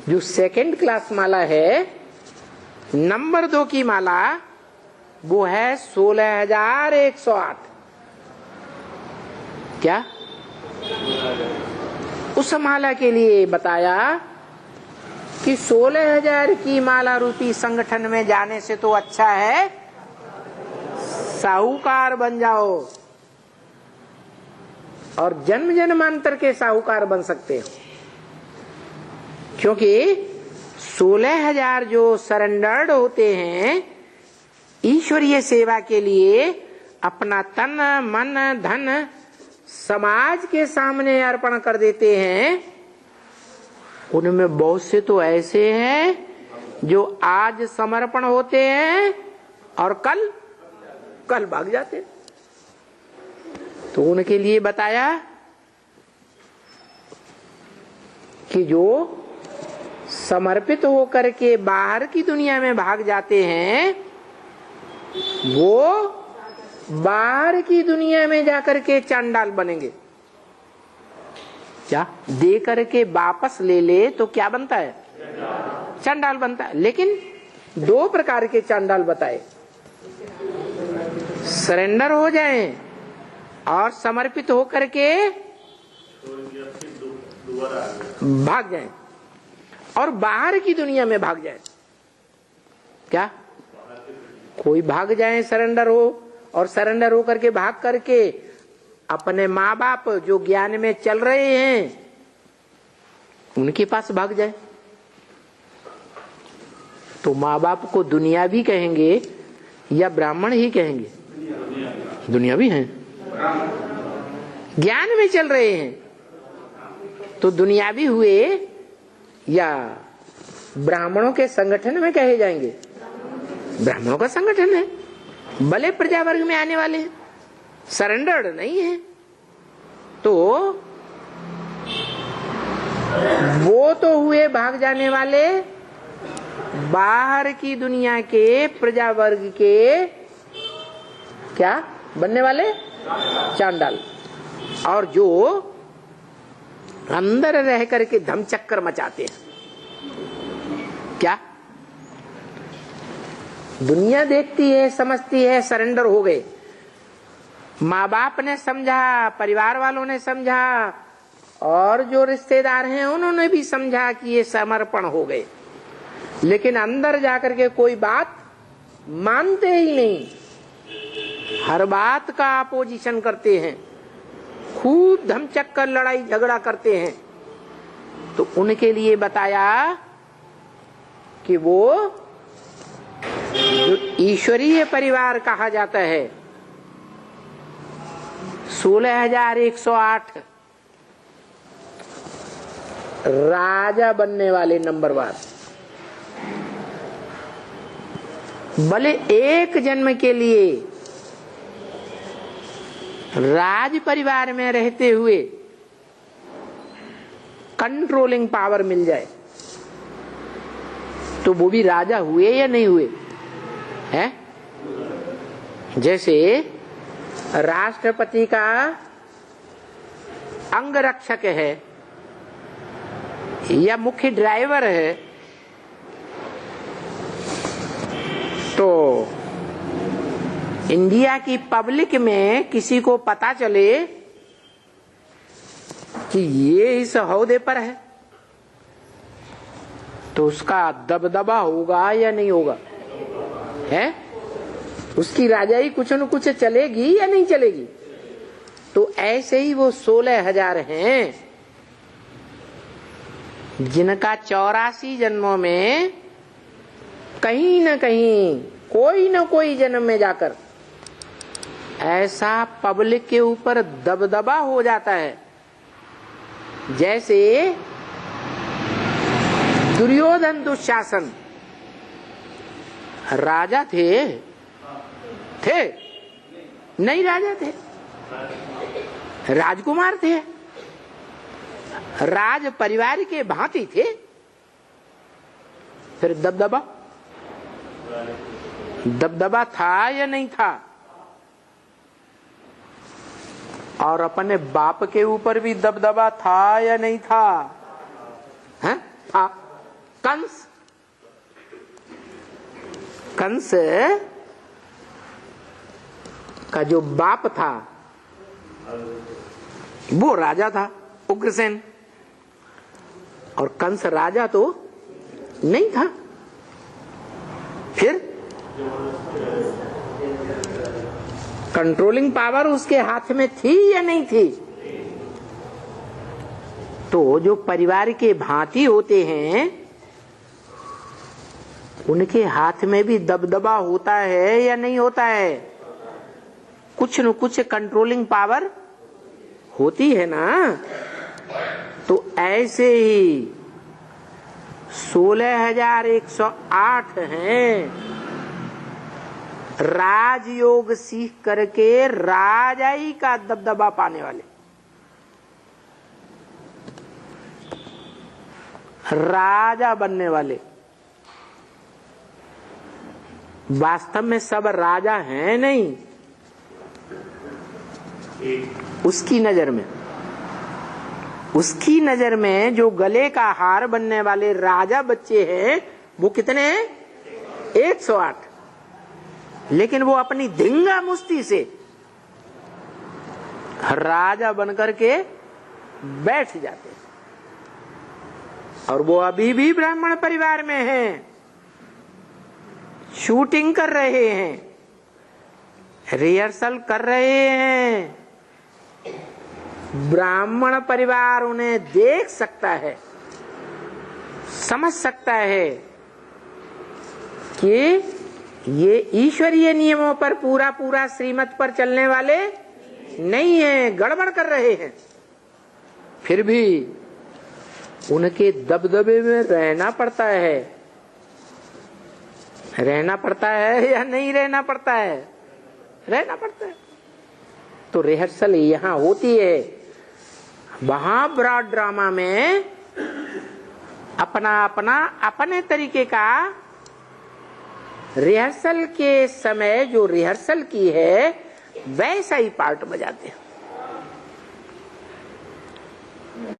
जो second class माला है, number 2 की माला वो है 16,108। क्या? उस माला के लिए बताया कि 16,000 की माला रूपी संगठन में जाने से तो अच्छा है साहूकार बन जाओ और जन्म जन्मांतर के साहूकार बन सकते हो, क्योंकि 16,000 जो सरेंडर्ड होते हैं ईश्वरीय सेवा के लिए, अपना तन मन धन समाज के सामने अर्पण कर देते हैं। उनमें बहुत से तो ऐसे हैं जो आज समर्पण होते हैं और कल भाग जाते हैं। तो उनके लिए बताया कि जो समर्पित होकर के बाहर की दुनिया में भाग जाते हैं, वो बाहर की दुनिया में जाकर के चांडाल बनेंगे। क्या दे करके वापस ले ले तो क्या बनता है? चांडाल बनता है। लेकिन 2 प्रकार के चांडाल बताए, सरेंडर हो जाएं और समर्पित होकर के भाग जाएं और बाहर की दुनिया में भाग जाएं। क्या कोई भाग जाए, सरेंडर हो और सरेंडर होकर के भाग करके अपने माँ बाप जो ज्ञान में चल रहे हैं उनके पास भाग जाए, तो माँ बाप को दुनिया भी कहेंगे या ब्राह्मण ही कहेंगे? दुनिया भी हैं, ज्ञान में चल रहे हैं तो दुनियावी हुए या ब्राह्मणों के संगठन में कहे जाएंगे? ब्राह्मणों का संगठन है, भले प्रजा वर्ग में आने वाले हैं, सरेंडर्ड नहीं है, तो वो तो हुए भाग जाने वाले बाहर की दुनिया के प्रजा वर्ग के क्या बनने वाले? चांडाल। और जो अंदर रह करके धमचक्कर मचाते हैं, क्या दुनिया देखती है समझती है सरेंडर हो गए, माँ बाप ने समझा, परिवार वालों ने समझा और जो रिश्तेदार हैं उन्होंने भी समझा कि ये समर्पण हो गए, लेकिन अंदर जाकर के कोई बात मानते ही नहीं, हर बात का अपोजिशन करते हैं, खूब धमचक्कर लड़ाई झगड़ा करते हैं। तो उनके लिए बताया कि वो जो ईश्वरीय परिवार कहा जाता है 16,108 राजा बनने वाले नंबरवार, भले एक जन्म के लिए राज परिवार में रहते हुए कंट्रोलिंग पावर मिल जाए तो वो भी राजा हुए या नहीं हुए हैं? जैसे राष्ट्रपति का अंगरक्षक है या मुख्य ड्राइवर है, तो इंडिया की पब्लिक में किसी को पता चले कि ये इस ओहदे पर है तो उसका दबदबा होगा या नहीं होगा? है उसकी राजाई कुछ न कुछ चलेगी या नहीं चलेगी? तो ऐसे ही वो 16,000 हैं जिनका 84 जन्मों में कहीं न कहीं कोई न कोई जन्म में जाकर ऐसा पब्लिक के ऊपर दबदबा हो जाता है, जैसे दुर्योधन दुशासन राजा थे नहीं, राजा थे, राजकुमार थे, राज परिवार के भांति थे, फिर दबदबा था या नहीं था? और अपने बाप के ऊपर भी दबदबा था या नहीं था? हैं? था। कंस का जो बाप था वो राजा था, उग्रसेन, और कंस राजा तो नहीं था। फिर कंट्रोलिंग पावर उसके हाथ में थी या नहीं थी? तो जो परिवार के भांति होते हैं उनके हाथ में भी दबदबा होता है या नहीं होता है? कुछ न कुछ कंट्रोलिंग पावर होती है ना। तो ऐसे ही 16,108 हैं राजयोग सीख करके राजाई का दबदबा पाने वाले, राजा बनने वाले। वास्तव में सब राजा हैं नहीं, उसकी नजर में जो गले का हार बनने वाले राजा बच्चे हैं वो कितने हैं? 108। लेकिन वो अपनी धिंगा मुस्ती से राजा बनकर के बैठ जाते हैं, और वो अभी भी ब्राह्मण परिवार में हैं, शूटिंग कर रहे हैं, रिहर्सल कर रहे हैं। ब्राह्मण परिवार उन्हें देख सकता है, समझ सकता है कि ये ईश्वरीय नियमों पर पूरा श्रीमत पर चलने वाले नहीं है, गड़बड़ कर रहे हैं। फिर भी उनके दबदबे में रहना पड़ता है। रहना पड़ता है या नहीं रहना पड़ता है? रहना पड़ता है। तो रिहर्सल यहाँ होती है। वहां ब्रॉड ड्रामा में अपने तरीके का रिहर्सल के समय जो रिहर्सल की है वैसा ही पार्ट बजाते हैं।